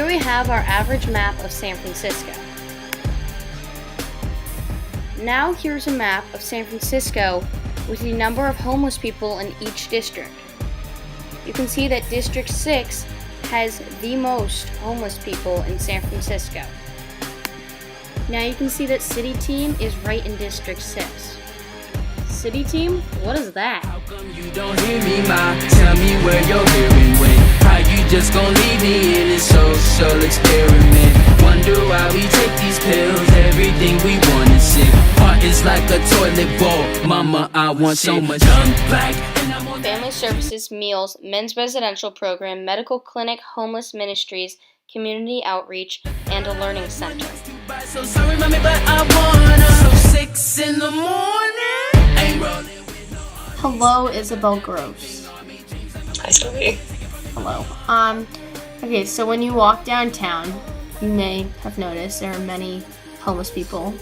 Here we have our average map of San Francisco. Now here's a map of San Francisco with the number of homeless people in each district. You can see that District 6 has the most homeless people in San Francisco. Now you can see that City Team is right in District 6. City Team? What is that? How come you don't hear me, ma? Tell me where your hearing went. How you just gon' leave me in this social experiment? Wonder why we take these pills, everything we want is sick. Heart is like a toilet bowl, mama, I want so much. Family Services, Meals, Men's Residential Program, Medical Clinic, Homeless Ministries, Community Outreach, and a Learning Center. So sorry, mommy, but I wanna. So 6 in the morning. Ain't rolling with no. Hello, Isabel Gross. Hi, Sylvie. Hello. Okay, so when you walk downtown, you may have noticed there are many homeless people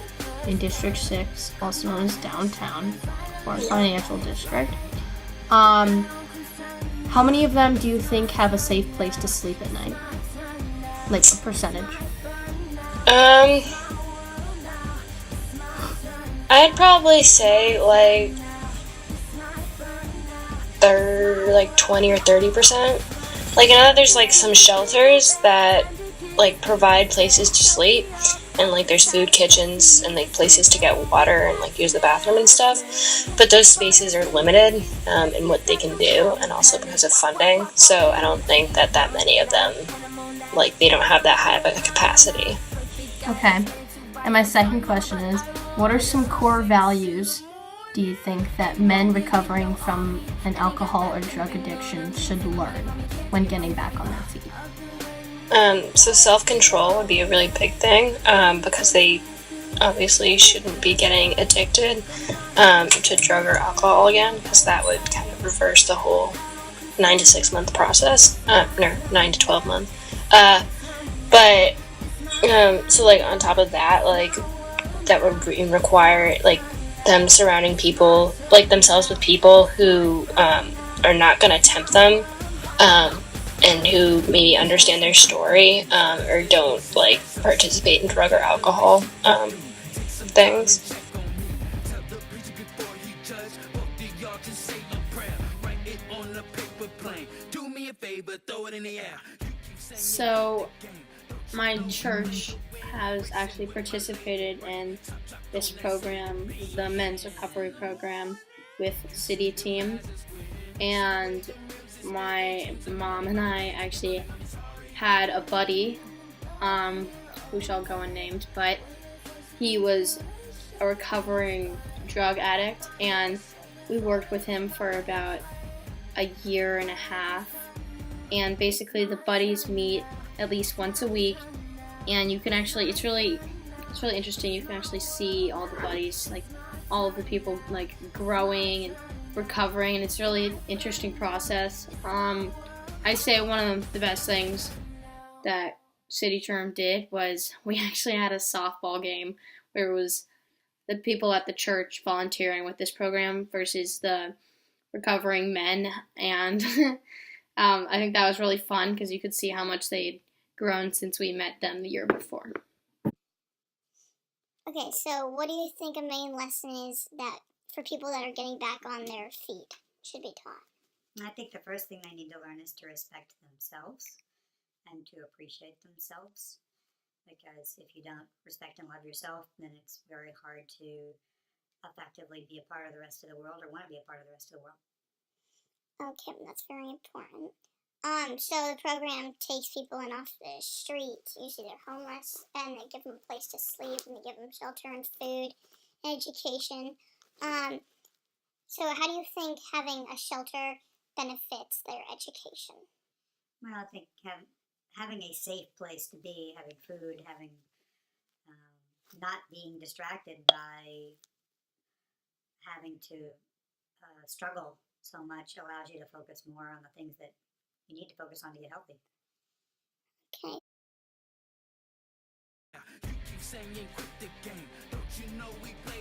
in District 6, also known as downtown, or financial district. How many of them do you think have a safe place to sleep at night? Like a percentage? I'd probably say like 20 or 30%. Like, I know that there's like some shelters that like provide places to sleep, and like there's food kitchens and like places to get water and like use the bathroom and stuff, but those spaces are limited in what they can do, and also because of funding. So I don't think that many of them, like, they don't have that high of a capacity. Okay. And my second question is, what are some core values do you think that men recovering from an alcohol or drug addiction should learn when getting back on their feet? So self-control would be a really big thing, because they obviously shouldn't be getting addicted to drug or alcohol again, because that would kind of reverse the whole 9 to 6 month process. 9 to 12 month. So like on top of that, like that would require like them surrounding people, like themselves, with people who are not going to tempt them, and who maybe understand their story, or don't like participate in drug or alcohol things. So, my church has actually participated in this program, the Men's Recovery Program, with City Team, and my mom and I actually had a buddy, who shall go unnamed, but he was a recovering drug addict, and we worked with him for about a year and a half, and basically the buddies meet at least once a week, and you can actually, it's really interesting, you can actually see all the buddies, like all of the people like growing and recovering, and it's really an interesting process. I say one of the best things that City Term did was we actually had a softball game where it was the people at the church volunteering with this program versus the recovering men, and I think that was really fun because you could see how much they'd grown since we met them the year before. Okay, so what do you think a main lesson is that for people that are getting back on their feet should be taught? I think the first thing they need to learn is to respect themselves and to appreciate themselves, because if you don't respect and love yourself, then it's very hard to effectively be a part of the rest of the world or want to be a part of the rest of the world. Okay, that's very important. So the program takes people in off the streets, usually they're homeless, and they give them a place to sleep, and they give them shelter and food and education. So how do you think having a shelter benefits their education? Well, I think having a safe place to be, having food, having not being distracted by having to struggle so much allows you to focus more on the things that you need to focus on to get healthy. Okay. You keep saying quit the game. Don't you know we play